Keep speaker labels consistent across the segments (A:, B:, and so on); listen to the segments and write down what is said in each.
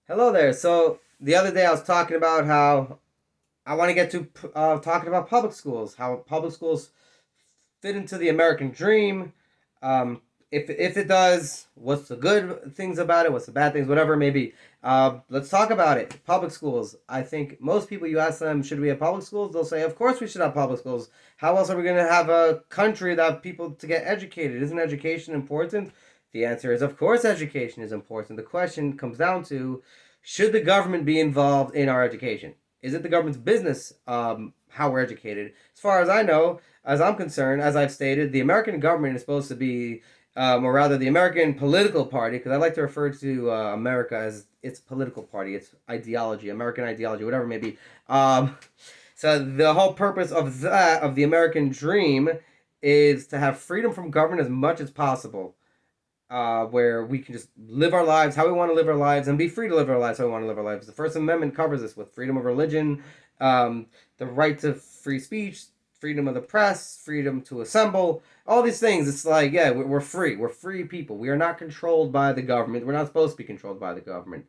A: Hello there. So the other day I was talking about how I want to get to talking about public schools, how public schools fit into the American dream. Um, if it does, what's the good things about it? What's the bad things? Whatever it may be. Let's talk about it. Public schools. I think most people, you ask them, should we have public schools? They'll say, of course we should have public schools. How else are we going to have a country that people to get educated? Isn't education important? The answer is, of course, education is important. The question comes down to, should the government be involved in our education? Is it the government's business how we're educated? As far as I know, as I'm concerned, as I've stated, the American government is supposed to be, or rather, the American political party, because I like to refer to America as its political party, its ideology, American ideology, whatever it may be. So the whole purpose of that, of the American dream, is to have freedom from government as much as possible, where we can just live our lives how we want to live our lives and be free to live our lives how we want to live our lives. The First Amendment covers this with freedom of religion, the right to free speech, freedom of the press, freedom to assemble, all these things. It's like, yeah, we're free. We're free people. We are not controlled by the government. We're not supposed to be controlled by the government.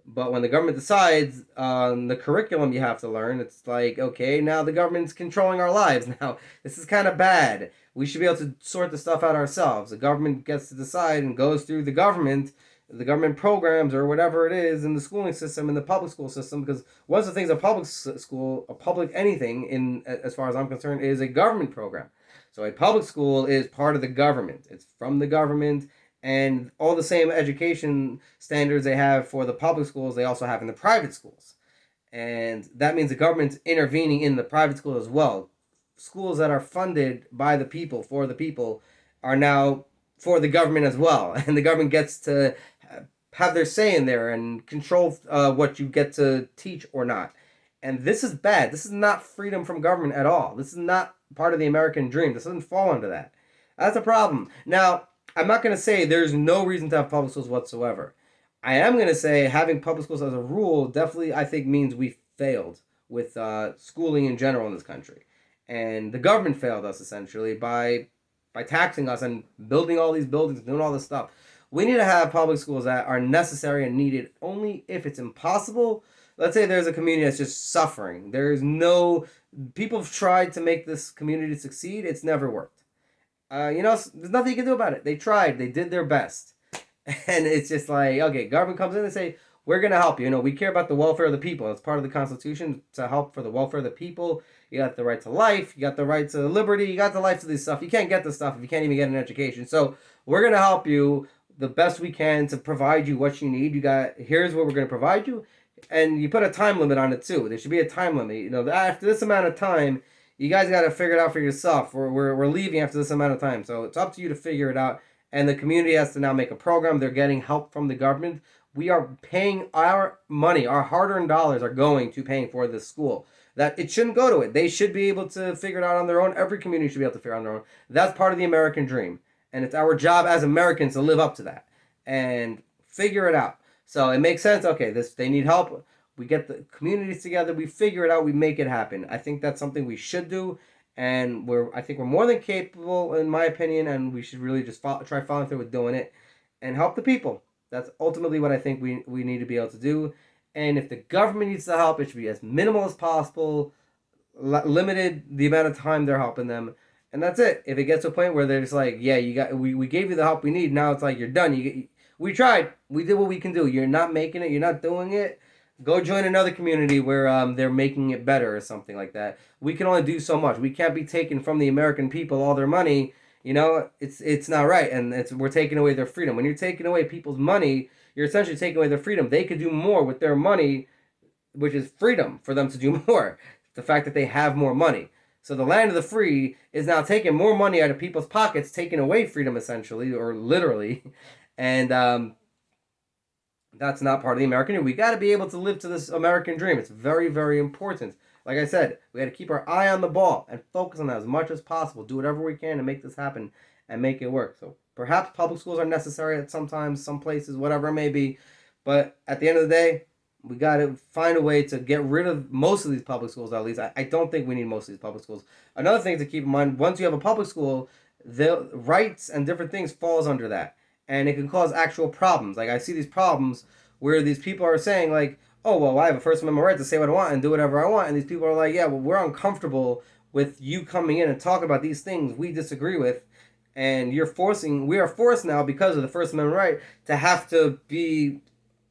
A: But when the government decides on the curriculum you have to learn, it's like, okay, now the government's controlling our lives. Now, this is kind of bad. We should be able to sort the stuff out ourselves. The government gets to decide and goes through the government programs or whatever it is in the schooling system, in the public school system. Because one of the things a public school, a public anything, in as far as I'm concerned, is a government program. So a public school is part of the government. It's from the government, and all the same education standards they have for the public schools, they also have in the private schools. And that means the government's intervening in the private school as well. Schools that are funded by the people, for the people, are now for the government as well. And the government gets to have their say in there and control what you get to teach or not. And this is bad. This is not freedom from government at all. This is not part of the American dream. This doesn't fall under that. That's a problem. Now, I'm not going to say there's no reason to have public schools whatsoever. I am going to say having public schools as a rule definitely, I think, means we failed with schooling in general in this country. And the government failed us essentially by taxing us and building all these buildings, doing all this stuff. We need to have public schools that are necessary and needed only if it's impossible. Let's say there's a community that's just suffering. There's no people have tried to make this community succeed. It's never worked. There's nothing you can do about it. They tried. They did their best. And it's just like, okay, government comes in and say, we're going to help you. We care about the welfare of the people. It's part of the Constitution to help for the welfare of the people. You got the right to life. You got the right to liberty. You got the right to this stuff. You can't get this stuff if you can't even get an education. So we're going to help you the best we can to provide you what you need. Here's what we're going to provide you. And you put a time limit on it too. There should be a time limit. After this amount of time, you guys got to figure it out for yourself. We're leaving after this amount of time. So it's up to you to figure it out. And the community has to now make a program. They're getting help from the government. We are paying our money, our hard-earned dollars are going to paying for this school. That it shouldn't go to it. They should be able to figure it out on their own. Every community should be able to figure it out on their own. That's part of the American dream. And it's our job as Americans to live up to that and figure it out. So it makes sense. Okay, they need help. We get the communities together. We figure it out. We make it happen. I think that's something we should do, and I think we're more than capable, in my opinion. And we should really just try following through with doing it, and help the people. That's ultimately what I think we need to be able to do. And if the government needs the help, it should be as minimal as possible, limited the amount of time they're helping them, and that's it. If it gets to a point where they're just like, yeah, we gave you the help we need, now it's like you're done. We tried, we did what we can do. You're not making it, you're not doing it. Go join another community where they're making it better or something like that. We can only do so much. We can't be taking from the American people all their money. It's not right, and we're taking away their freedom. When you're taking away people's money, you're essentially taking away their freedom. They could do more with their money, which is freedom for them to do more. The fact that they have more money. So the land of the free is now taking more money out of people's pockets, taking away freedom essentially, or literally, and that's not part of the American dream. We got to be able to live to this American dream. It's very, very important. Like I said, we got to keep our eye on the ball and focus on that as much as possible. Do whatever we can to make this happen and make it work. So perhaps public schools are necessary at sometimes, some places, whatever it may be. But at the end of the day, we got to find a way to get rid of most of these public schools, at least. I don't think we need most of these public schools. Another thing to keep in mind, once you have a public school, the rights and different things falls under that. And it can cause actual problems. Like I see these problems where these people are saying like, oh well, I have a First Amendment right to say what I want and do whatever I want, and these people are like, yeah, well, we're uncomfortable with you coming in and talking about these things we disagree with, and we are forced now because of the First Amendment right to have to be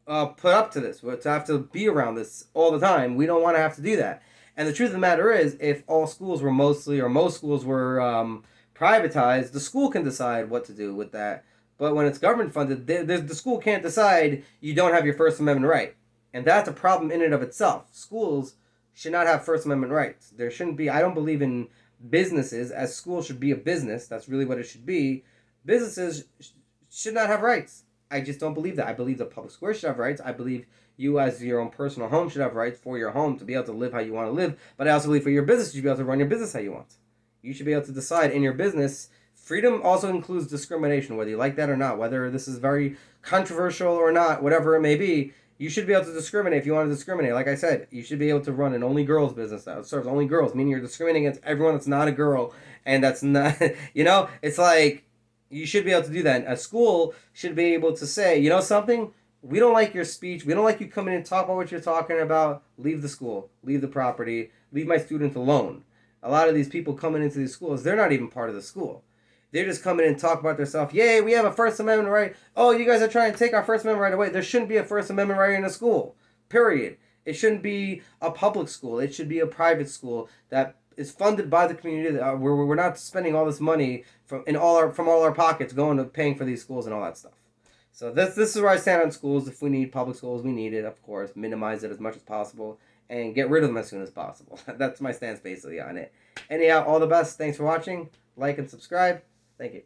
A: put up to this, to have to be around this all the time. We don't want to have to do that. And the truth of the matter is, if all schools were mostly, or most schools were privatized, the school can decide what to do with that. But when it's government funded, the school can't decide you don't have your First Amendment right. And that's a problem in and of itself. Schools should not have First Amendment rights. There shouldn't be, I don't believe in businesses, as schools should be a business. That's really what it should be. Businesses should not have rights. I just don't believe that. I believe the public square should have rights. I believe you, as your own personal home, should have rights for your home to be able to live how you want to live. But I also believe for your business, you should be able to run your business how you want. You should be able to decide in your business. Freedom also includes discrimination, whether you like that or not, whether this is very controversial or not, whatever it may be. You should be able to discriminate if you want to discriminate. Like I said, you should be able to run an only girls business that serves only girls, meaning you're discriminating against everyone that's not a girl, and that's not, it's like, you should be able to do that. A school should be able to say, you know something? We don't like your speech. We don't like you coming in and talk about what you're talking about. Leave the school. Leave the property. Leave my student alone. A lot of these people coming into these schools, they're not even part of the school. They're just coming in and talk about themselves. Yay, we have a First Amendment right. Oh, you guys are trying to take our First Amendment right away. There shouldn't be a First Amendment right in a school. Period. It shouldn't be a public school. It should be a private school that is funded by the community, where we're not spending all this money from all our pockets going to paying for these schools and all that stuff. So this is where I stand on schools. If we need public schools, we need it, of course. Minimize it as much as possible and get rid of them as soon as possible. That's my stance basically on it. Anyhow, all the best. Thanks for watching. Like and subscribe. Thank you.